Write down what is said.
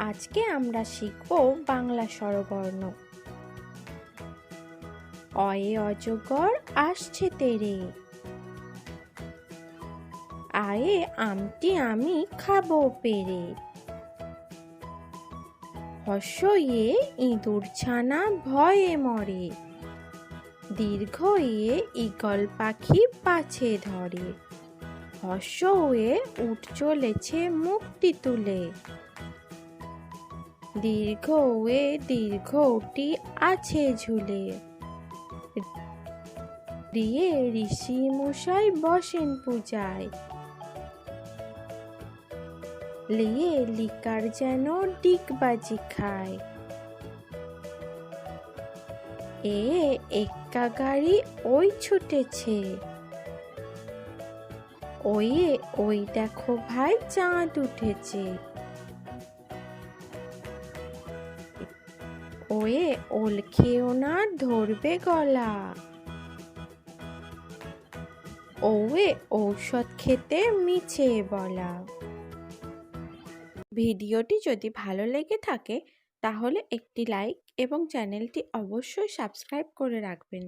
আজকে আমরা শিখব বাংলা স্বরবর্ণ। অয়ে অজগর আসছে তেরে, আয়ে আমটি আমি খাবো পেরে। হর্ষইয়ে ইঁদুর ছানা ভয়ে মরে, দীর্ঘইয়ে ঈগল পাখি পাছে ধরে। হর্ষইয়ে উট চলেছে মুক্তি তুলে, দীর্ঘইয়ে দীর্ঘটি আছে ঝুলে। রিয়ে ঋষি মশাই বসেন পূজায়, লিয়ে লিকার যেন ডিগবাজি খায়। এ এক্কা গাড়ি ওই ছুটেছে, ওয়ে ওই দেখো ভাই চাঁদ উঠেছে। ওয়ে ওল খেও না ধরবে গলা, ওয়ে ঔষধ খেতে মিছে বলা। ভিডিওটি যদি ভালো লেগে থাকে তাহলে একটি লাইক এবং চ্যানেলটি অবশ্যই সাবস্ক্রাইব করে রাখবেন।